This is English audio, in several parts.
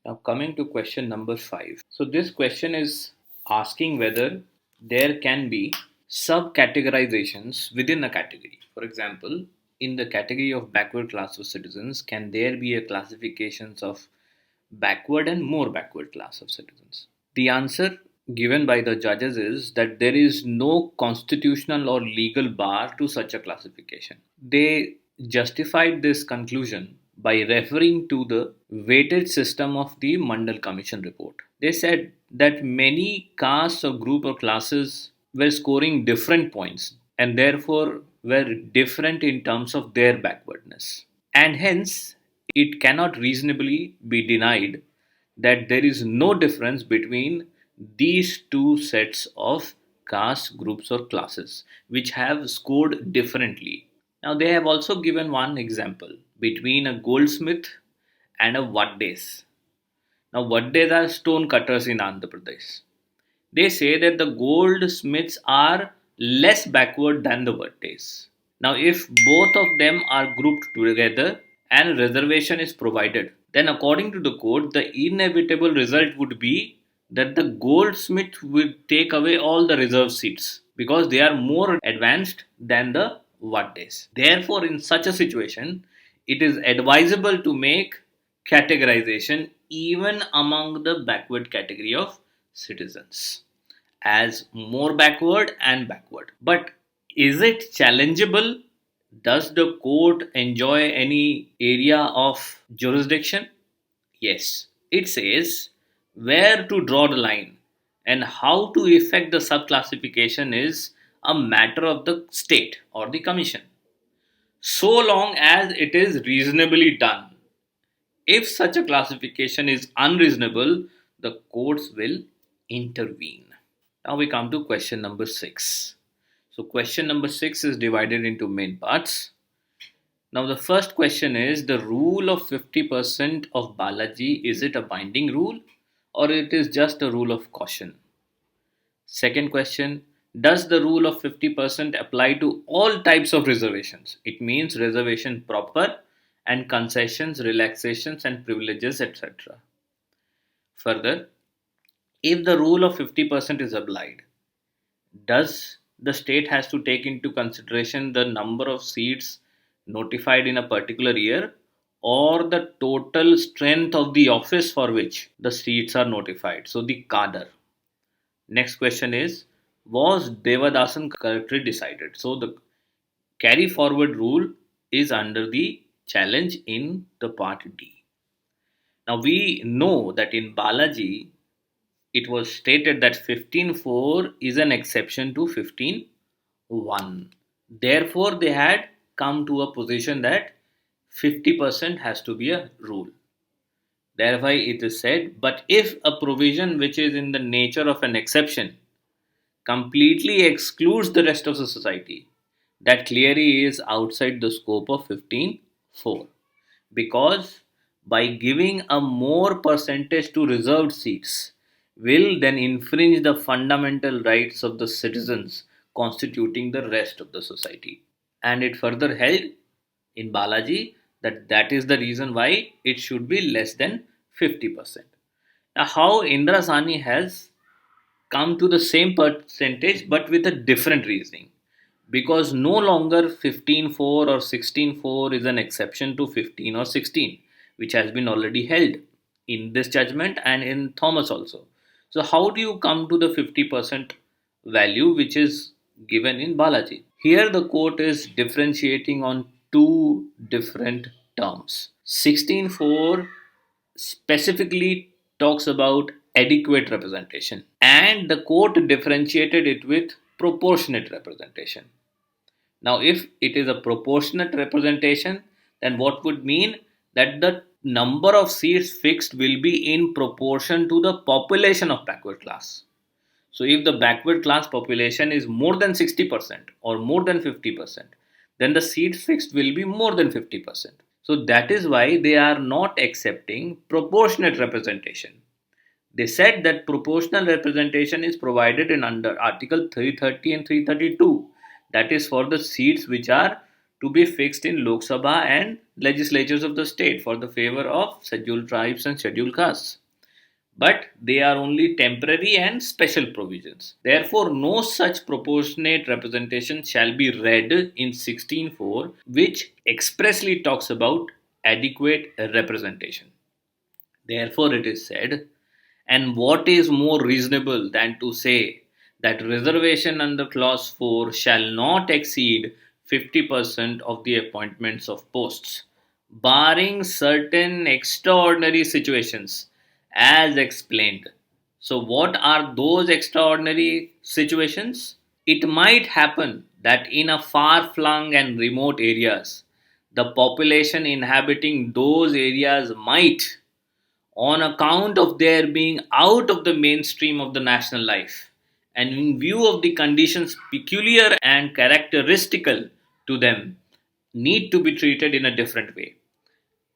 Now, coming to question number 5. So, this question is asking whether there can be subcategorizations within a category. For example, in the category of backward class of citizens, can there be a classifications of backward and more backward class of citizens? The answer given by the judges is that there is no constitutional or legal bar to such a classification. They justified this conclusion by referring to the weighted system of the Mandal Commission report. They said that many castes or group or classes were scoring different points and therefore were different in terms of their backwardness. And hence, it cannot reasonably be denied that there is no difference between these two sets of caste groups or classes which have scored differently. Now, they have also given one example between a goldsmith and a vaddes. Now, vaddes are stone cutters in Andhra Pradesh. They say that the goldsmiths are less backward than the vaddes. Now, if both of them are grouped together and reservation is provided, then according to the code, the inevitable result would be that the goldsmith would take away all the reserved seats because they are more advanced than the vaddes. Therefore, in such a situation, it is advisable to make categorization even among the backward category of citizens as more backward and backward. But is it challengeable? Does the court enjoy any area of jurisdiction? Yes. It says where to draw the line and how to effect the subclassification is a matter of the state or the commission, so long as it is reasonably done. If such a classification is unreasonable, the courts will intervene. Now we come to question number 6. So, question number 6 is divided into main parts. Now, the first question is the rule of 50% of Balaji, is it a binding rule or it is just a rule of caution? Second question, does the rule of 50% apply to all types of reservations? It means reservation proper and concessions, relaxations, and privileges, etc. Further, if the rule of 50% is applied, does the state has to take into consideration the number of seats notified in a particular year or the total strength of the office for which the seats are notified, so the cadre? Next question is, was Devadasan correctly decided? So the carry forward rule is under the challenge in the part D. Now we know that in Balaji it was stated that 15.4 is an exception to 15.1. Therefore, they had come to a position that 50% has to be a rule. Thereby, it is said, but if a provision which is in the nature of an exception completely excludes the rest of the society, that clearly is outside the scope of 15.4, because by giving a more percentage to reserved seats will then infringe the fundamental rights of the citizens constituting the rest of the society. And it further held in Balaji that that is the reason why it should be less than 50%. Now, how Indra Sani has come to the same percentage but with a different reasoning, because no longer 15.4 or 16.4 is an exception to 15 or 16, which has been already held in this judgment and in Thomas also. So how do you come to the 50% value which is given in Balaji? Here the court is differentiating on two different terms. 16.4 specifically talks about adequate representation, and the court differentiated it with proportionate representation. Now, if it is a proportionate representation, then what would mean that the number of seats fixed will be in proportion to the population of backward class. So, if the backward class population is more than 60% or more than 50%, then the seats fixed will be more than 50%. So, that is why they are not accepting proportionate representation. They said that proportional representation is provided in under Article 330 and 332, that is for the seats which are to be fixed in Lok Sabha and legislatures of the state for the favor of scheduled tribes and scheduled castes. But they are only temporary and special provisions. Therefore, no such proportionate representation shall be read in 16.4, which expressly talks about adequate representation. Therefore, it is said, and what is more reasonable than to say that reservation under clause 4 shall not exceed 50% of the appointments of posts, barring certain extraordinary situations as explained. So, what are those extraordinary situations? It might happen that in a far flung and remote areas, the population inhabiting those areas might, on account of their being out of the mainstream of the national life, and in view of the conditions peculiar and characteristical to them, need to be treated in a different way.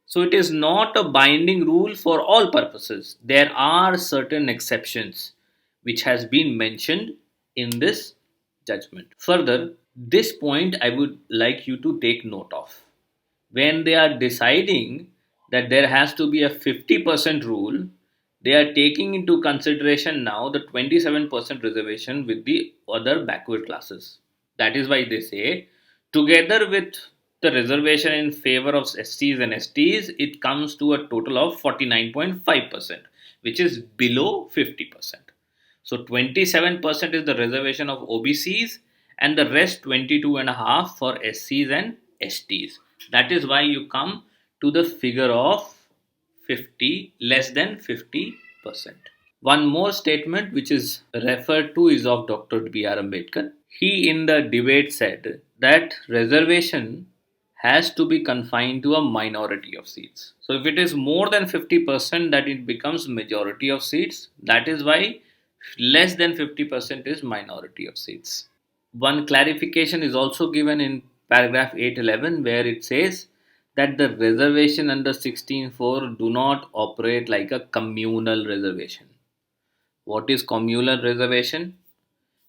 So it is not a binding rule for all purposes. There are certain exceptions which has been mentioned in this judgment. Further, this point I would like you to take note of. When they are deciding that there has to be a 50% rule, they are taking into consideration now the 27% reservation with the other backward classes. That is why they say, together with the reservation in favor of SCs and STs, it comes to a total of 49.5%, which is below 50%. So 27% is the reservation of OBCs and the rest 22.5 for SCs and STs. That is why you come to the figure of 50, less than 50%. One more statement which is referred to is of Dr. B.R. Ambedkar. He in the debate said that reservation has to be confined to a minority of seats. So if it is more than 50%, that it becomes majority of seats. That is why less than 50% is minority of seats. One clarification is also given in paragraph 811 where it says that the reservation under 16.4 do not operate like a communal reservation. What is communal reservation?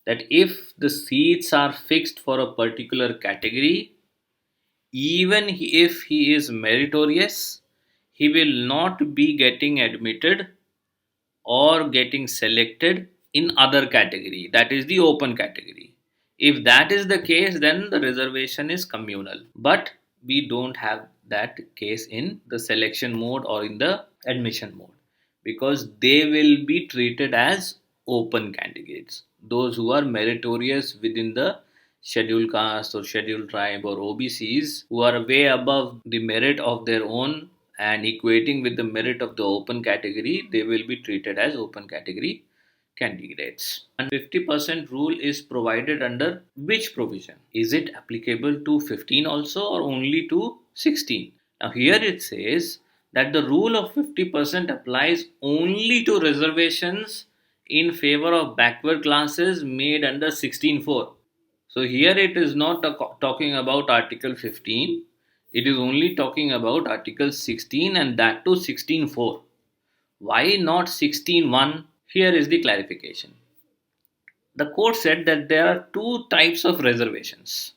That if the seats are fixed for a particular category, even if he is meritorious, he will not be getting admitted or getting selected in other category, that is the open category. If that is the case, then the reservation is communal, but we don't have that case in the selection mode or in the admission mode, because they will be treated as open candidates. Those who are meritorious within the scheduled caste or scheduled tribe or OBCs, who are way above the merit of their own and equating with the merit of the open category, they will be treated as open category candidates. And 50% rule is provided under which provision? Is it applicable to 15 also or only to 16? Now here it says that the rule of 50% applies only to reservations in favor of backward classes made under 16.4. So here it is not talking about Article 15. It is only talking about Article 16, and that too 16.4. Why not 16.1? Here is the clarification. The court said that there are two types of reservations.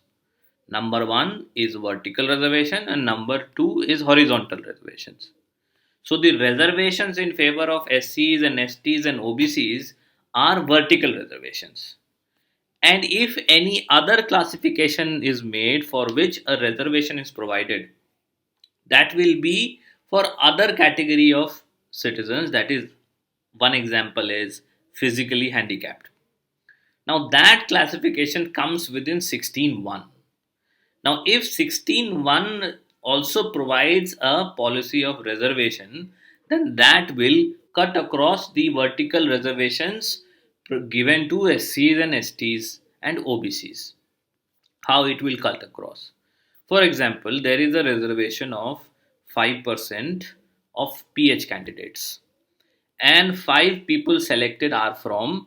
Number one is vertical reservation and number two is horizontal reservations. So the reservations in favor of SCs and STs and OBCs are vertical reservations. And if any other classification is made for which a reservation is provided, that will be for other category of citizens. That is, one example is physically handicapped. Now that classification comes within 16.1. Now if 16.1 also provides a policy of reservation, then that will cut across the vertical reservations given to SCs and STs and OBCs. How it will cut across? For example, there is a reservation of 5% of PH candidates, and 5 people selected are from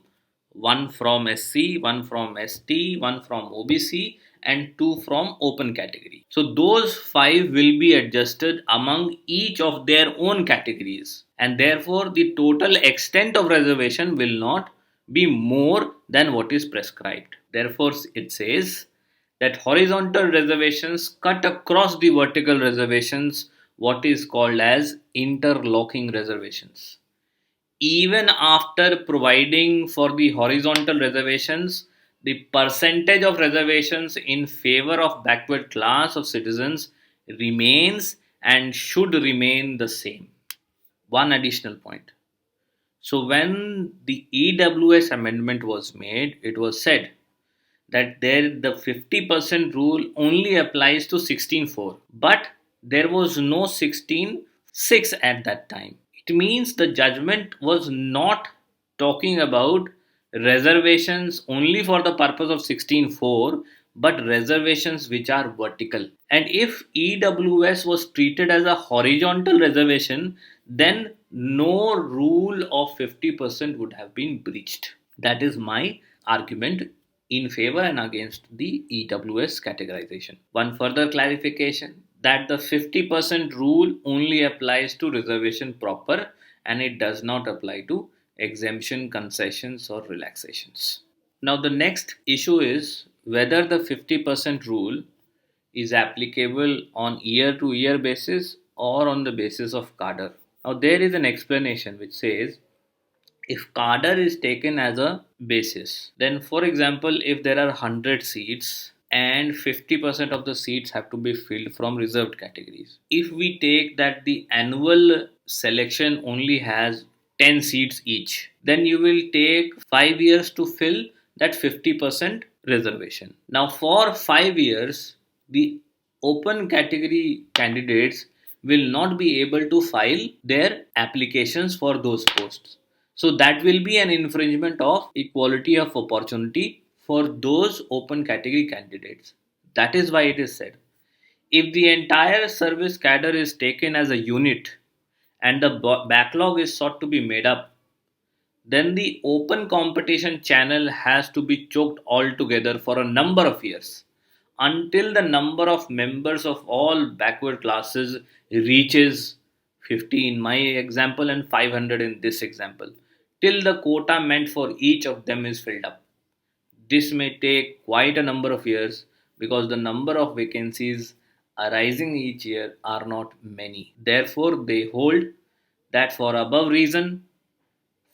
one from SC, one from ST, one from OBC, and 2 from open category. So those 5 will be adjusted among each of their own categories, and therefore the total extent of reservation will not be more than what is prescribed. Therefore, it says that horizontal reservations cut across the vertical reservations, what is called as interlocking reservations. Even after providing for the horizontal reservations, the percentage of reservations in favor of backward class of citizens remains and should remain the same. One additional point. So, when the EWS amendment was made, it was said that there the 50% rule only applies to 16.4, but there was no 16.6 at that time. It means the judgment was not talking about reservations only for the purpose of 16.4, but reservations which are vertical. And if EWS was treated as a horizontal reservation, then no rule of 50% would have been breached. That is my argument in favor and against the EWS categorization. One further clarification that the 50% rule only applies to reservation proper and it does not apply to exemption, concessions, or relaxations. Now, the next issue is whether the 50% rule is applicable on year to year basis or on the basis of cadre. Now, there is an explanation which says if cadre is taken as a basis, then for example, if there are 100 seats and 50% of the seats have to be filled from reserved categories, if we take that the annual selection only has 10 seats each, then you will take 5 years to fill that 50% reservation. Now, for 5 years, the open category candidates will not be able to file their applications for those posts. So that will be an infringement of equality of opportunity for those open category candidates. That is why it is said if the entire service cadre is taken as a unit and the backlog is sought to be made up, then the open competition channel has to be choked altogether for a number of years until the number of members of all backward classes reaches 50 in my example and 500 in this example, till the quota meant for each of them is filled up. This may take quite a number of years because the number of vacancies arising each year are not many. Therefore, they hold that for above reason,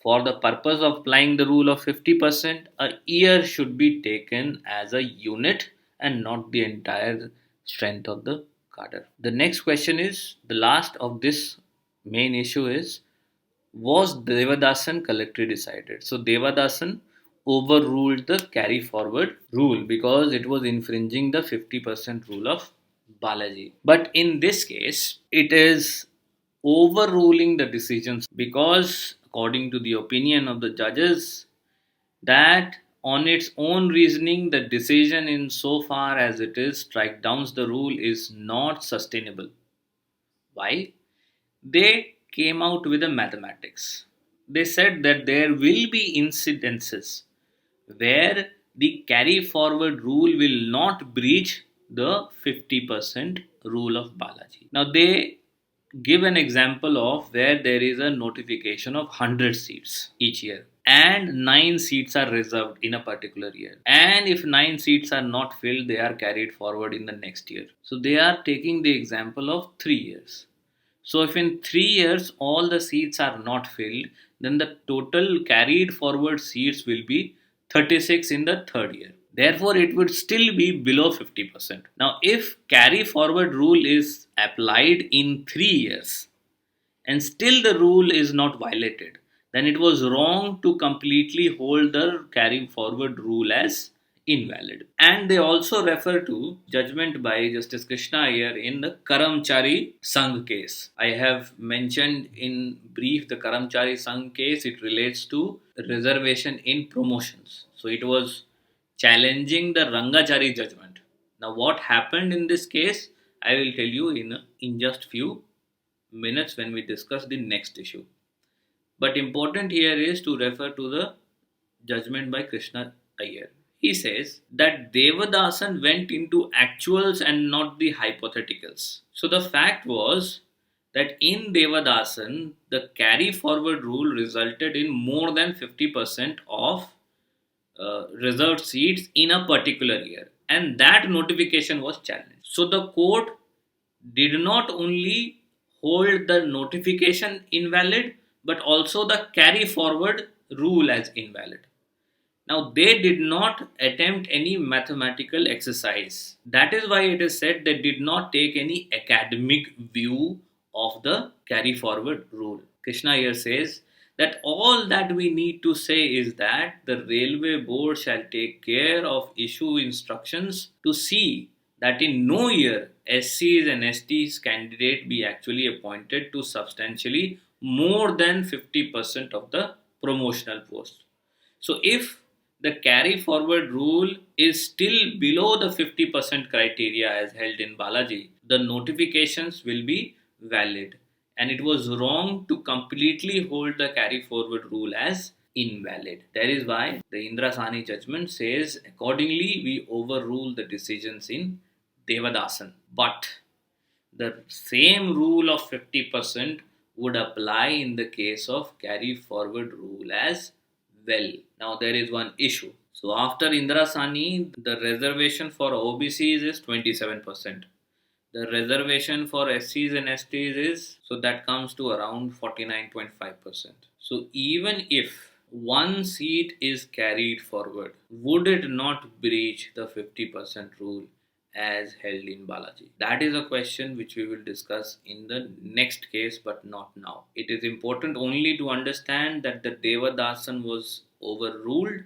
for the purpose of applying the rule of 50%, a year should be taken as a unit and not the entire strength of the cadre. The next question is the last of this main issue is was Devadasan correctly decided? So Devadasan overruled the carry forward rule because it was infringing the 50% rule of Balaji. But in this case, it is overruling the decisions because, according to the opinion of the judges, that on its own reasoning, the decision, in so far as it is strike downs the rule, is not sustainable. Why? They came out with a mathematics. They said that there will be incidences where the carry forward rule will not breach the 50% rule of Balaji. Now they give an example of where there is a notification of 100 seats each year and 9 seats are reserved in a particular year, and if 9 seats are not filled they are carried forward in the next year. So they are taking the example of 3 years. So if in 3 years all the seats are not filled, then the total carried forward seats will be 36 in the third year. Therefore, it would still be below 50%. Now, if carry forward rule is applied in 3 years and still the rule is not violated, then it was wrong to completely hold the carrying forward rule as invalid. And they also refer to judgment by Justice Krishna Iyer in the Karamchari Sangh case. I have mentioned in brief the Karamchari Sangh case. It relates to reservation in promotions. So it was challenging the Rangachari judgment. Now what happened in this case, I will tell you in just few minutes when we discuss the next issue. But important here is to refer to the judgment by Krishna Iyer. He says that Devadasan went into actuals and not the hypotheticals. So the fact was that in Devadasan, the carry forward rule resulted in more than 50% of reserved seats in a particular year. and that notification was challenged. So the court did not only hold the notification invalid but also the carry forward rule as invalid. Now, they did not attempt any mathematical exercise. That is why it is said they did not take any academic view of the carry forward rule. Krishna here says that all that we need to say is that the railway board shall take care of issue instructions to see that in no year SCs and STs candidate be actually appointed to substantially more than 50% of the promotional post. So if the carry forward rule is still below the 50% criteria as held in Balaji, the notifications will be valid. And it was wrong to completely hold the carry forward rule as invalid. That is why the Indrasani judgment says accordingly we overrule the decisions in Devadasan. But the same rule of 50% would apply in the case of carry forward rule as well. Now there is one issue. So after Indrasani, the reservation for OBCs is 27%. The reservation for SCs and STs is, so that comes to around 49.5%. So even if one seat is carried forward, would it not breach the 50% rule as held in Balaji? That is a question which we will discuss in the next case, but not now. It is important only to understand that the Devadasan was overruled,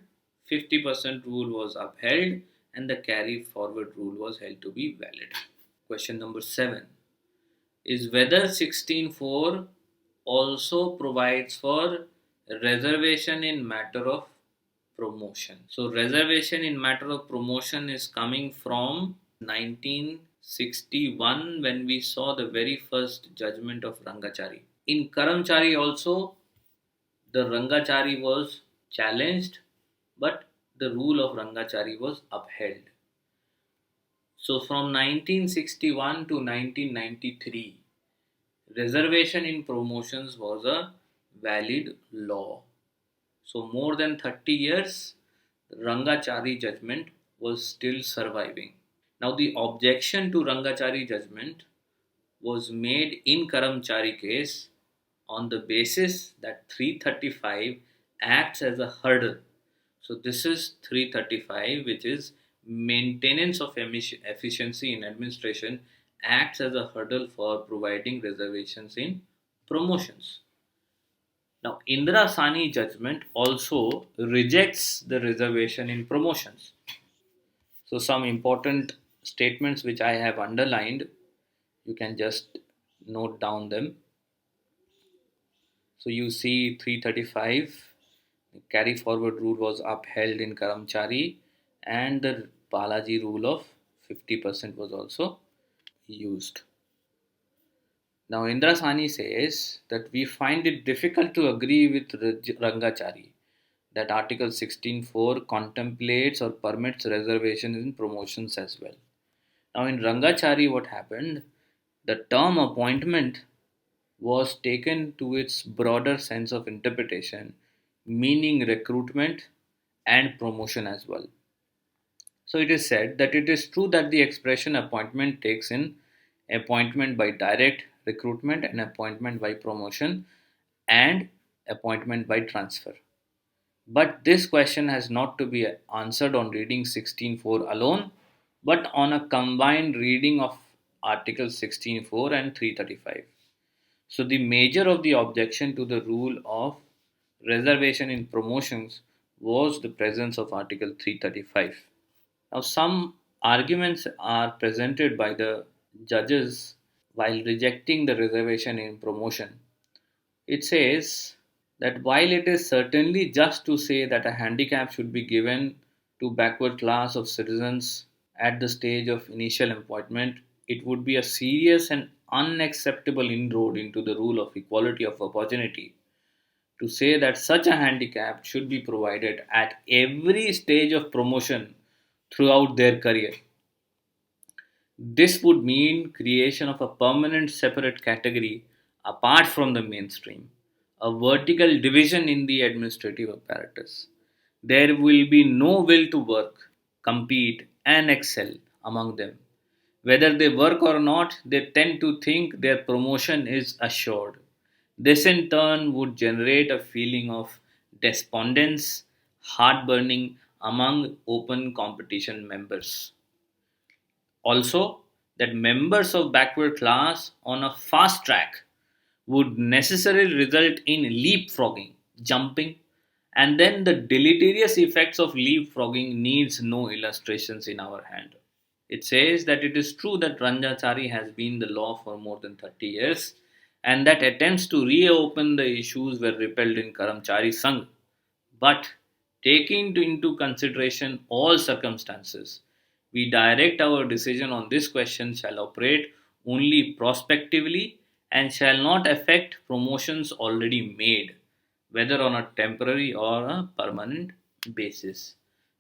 50% rule was upheld, and the carry forward rule was held to be valid. Question number 7 is whether 16.4 also provides for reservation in matter of promotion. So, reservation in matter of promotion is coming from 1961 when we saw the very first judgment of Rangachari. In Karamchari also, the Rangachari was challenged, but the rule of Rangachari was upheld. So from 1961 to 1993, reservation in promotions was a valid law. So more than 30 years, Rangachari judgment was still surviving. Now the objection to Rangachari judgment was made in Karamchari case on the basis that 335 acts as a hurdle. So this is 335, which is maintenance of efficiency in administration, acts as a hurdle for providing reservations in promotions. Now, Indra Sani judgment also rejects the reservation in promotions. So, some important statements which I have underlined, you can just note down them. So, you see 335, the carry forward rule was upheld in Karamchari, and the Balaji rule of 50% was also used. Now, Indrasani says that we find it difficult to agree with Rangachari that Article 16.4 contemplates or permits reservations in promotions as well. Now, in Rangachari, what happened? The term appointment was taken to its broader sense of interpretation, meaning recruitment and promotion as well. So it is said that it is true that the expression appointment takes in appointment by direct recruitment and appointment by promotion and appointment by transfer. But this question has not to be answered on reading 16.4 alone, but on a combined reading of Article 16.4 and 335. So the major of the objection to the rule of reservation in promotions was the presence of Article 335. Now, some arguments are presented by the judges while rejecting the reservation in promotion. It says that while it is certainly just to say that a handicap should be given to backward class of citizens at the stage of initial appointment, it would be a serious and unacceptable inroad into the rule of equality of opportunity to say that such a handicap should be provided at every stage of promotion throughout their career. This would mean creation of a permanent separate category apart from the mainstream, a vertical division in the administrative apparatus. There will be no will to work, compete, and excel among them. Whether they work or not, they tend to think their promotion is assured. This in turn would generate a feeling of despondence, heartburning among open competition members. Also, that members of backward class on a fast track would necessarily result in leapfrogging, jumping, and then the deleterious effects of leapfrogging needs no illustrations in our hand. It says that it is true that Ranjachari has been the law for more than 30 years and that attempts to reopen the issues were repelled in Karamchari Sangh. But taking into consideration all circumstances, we direct our decision on this question shall operate only prospectively and shall not affect promotions already made, whether on a temporary or a permanent basis.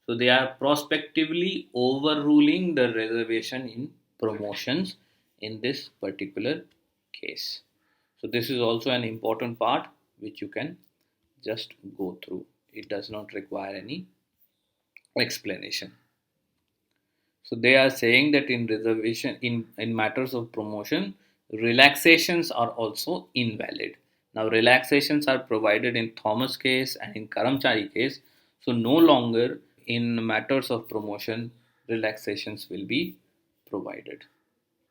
So they are prospectively overruling the reservation in promotions in this particular case. So this is also an important part which you can just go through. It does not require any explanation. So they are saying that in reservation in matters of promotion, relaxations are also invalid. Now relaxations are provided in Thomas case and in Karamchari case. So no longer in matters of promotion, relaxations will be provided.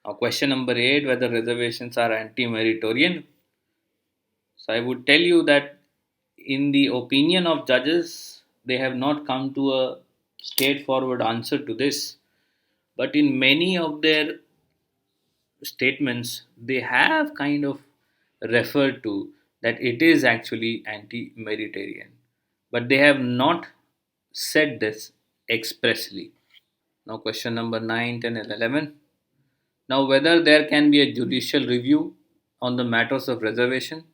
Now question number 8, whether reservations are anti-meritorian. So I would tell you that in the opinion of judges, they have not come to a straightforward answer to this. But in many of their statements, they have kind of referred to that it is actually anti meritarian. But they have not said this expressly. Now, question number 9, 10, and 11. Now, whether there can be a judicial review on the matters of reservation,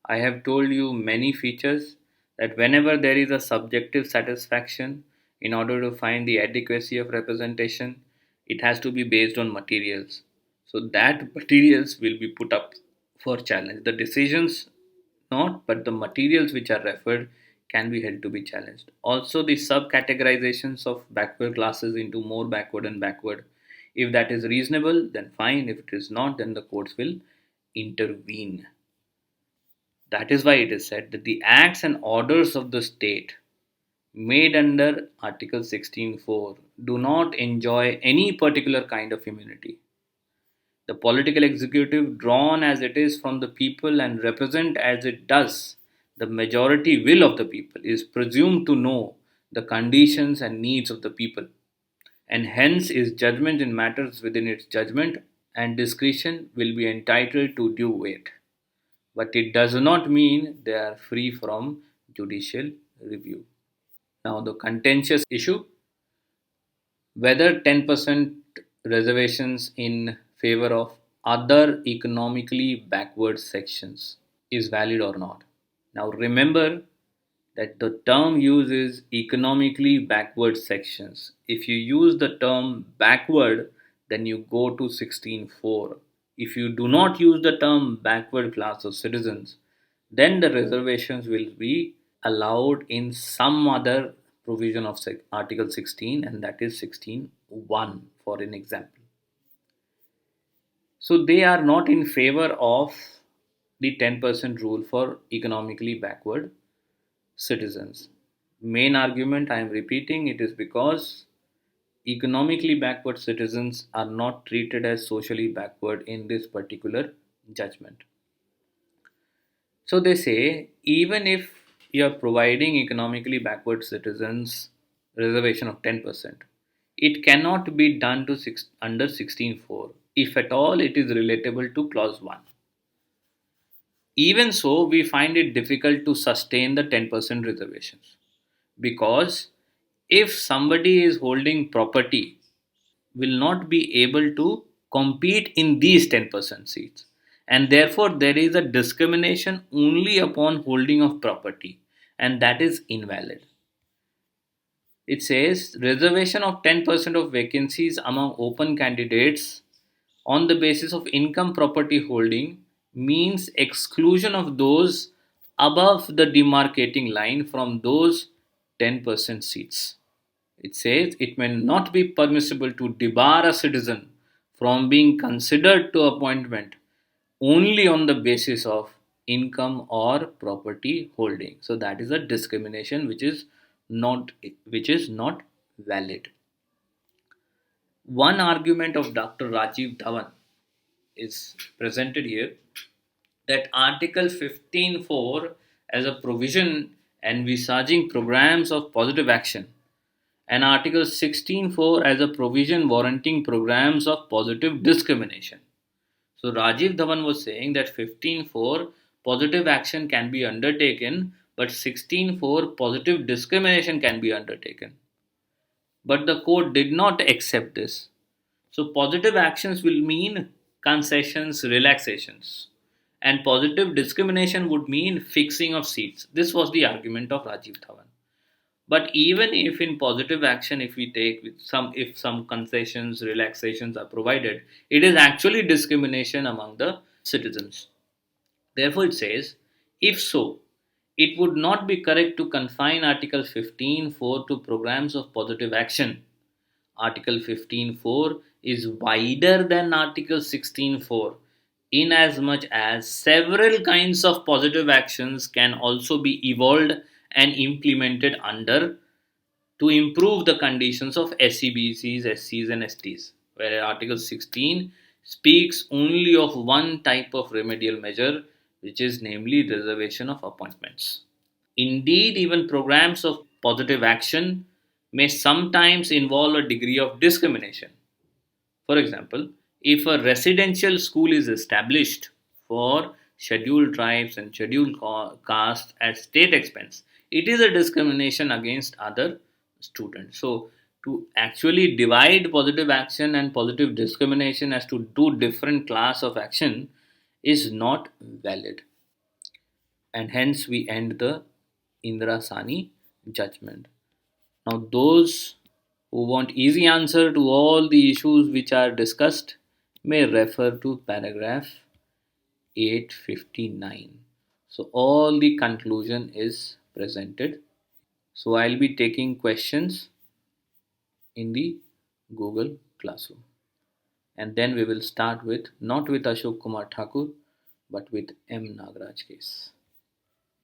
I have told you many features that whenever there is a subjective satisfaction, in order to find the adequacy of representation, it has to be based on materials. So that materials will be put up for challenge. The decisions not, but the materials which are referred can be held to be challenged. Also, the subcategorizations of backward classes into more backward and backward. If that is reasonable, then fine. If it is not, then the courts will intervene. That is why it is said that the acts and orders of the state made under Article 16.4 do not enjoy any particular kind of immunity. The political executive, drawn as it is from the people and represent as it does the majority will of the people, is presumed to know the conditions and needs of the people, and hence its judgment in matters within its judgment and discretion will be entitled to due weight. But it does not mean they are free from judicial review. Now, the contentious issue, whether 10% reservations in favor of other economically backward sections is valid or not. Now remember that the term used is economically backward sections. If you use the term backward, then you go to 16.4. If you do not use the term backward class of citizens, then the reservations will be allowed in some other provision of Article 16, and that is 16.1 for an example. So they are not in favor of the 10% rule for economically backward citizens. Main argument I am repeating it is because economically backward citizens are not treated as socially backward in this particular judgment. So they say even if you are providing economically backward citizens reservation of 10%, it cannot be done to under 16.4. If at all, it is relatable to clause 1. Even so, we find it difficult to sustain the 10% reservations because if somebody is holding property will not be able to compete in these 10% seats, and therefore there is a discrimination only upon holding of property, and that is invalid. It says reservation of 10% of vacancies among open candidates on the basis of income property holding means exclusion of those above the demarcating line from those 10% seats. It says it may not be permissible to debar a citizen from being considered to appointment only on the basis of income or property holding. So that is a discrimination not which is not valid. One argument of Dr. Rajiv Dhawan is presented here, that Article 15.4 as a provision envisaging programs of positive action and Article 16.4 as a provision warranting programs of positive discrimination. So Rajiv Dhawan was saying that 15.4 positive action can be undertaken, but 16.4 positive discrimination can be undertaken. But the court did not accept this. So positive actions will mean concessions, relaxations, and positive discrimination would mean fixing of seats. This was the argument of Rajiv Dhawan. But even if in positive action, if we take with some, if some concessions, relaxations are provided, it is actually discrimination among the citizens. Therefore, it says, if so, it would not be correct to confine Article 15.4 to programs of positive action. Article 15.4 is wider than Article 16.4 inasmuch as several kinds of positive actions can also be evolved and implemented under to improve the conditions of SCBCs, SCs, and STs, where Article 16 speaks only of one type of remedial measure, which is namely reservation of appointments. Indeed, even programs of positive action may sometimes involve a degree of discrimination. For example, if a residential school is established for scheduled tribes and scheduled castes at state expense, it is a discrimination against other students. So, to actually divide positive action and positive discrimination as to two different class of action is not valid, and hence we end the Indra Sani judgment. Now, those who want easy answer to all the issues which are discussed may refer to paragraph 859. So, all the conclusion is presented. So, I'll be taking questions in the Google Classroom. And then we will start with not with Ashok Kumar Thakur but with M. Nagaraj case.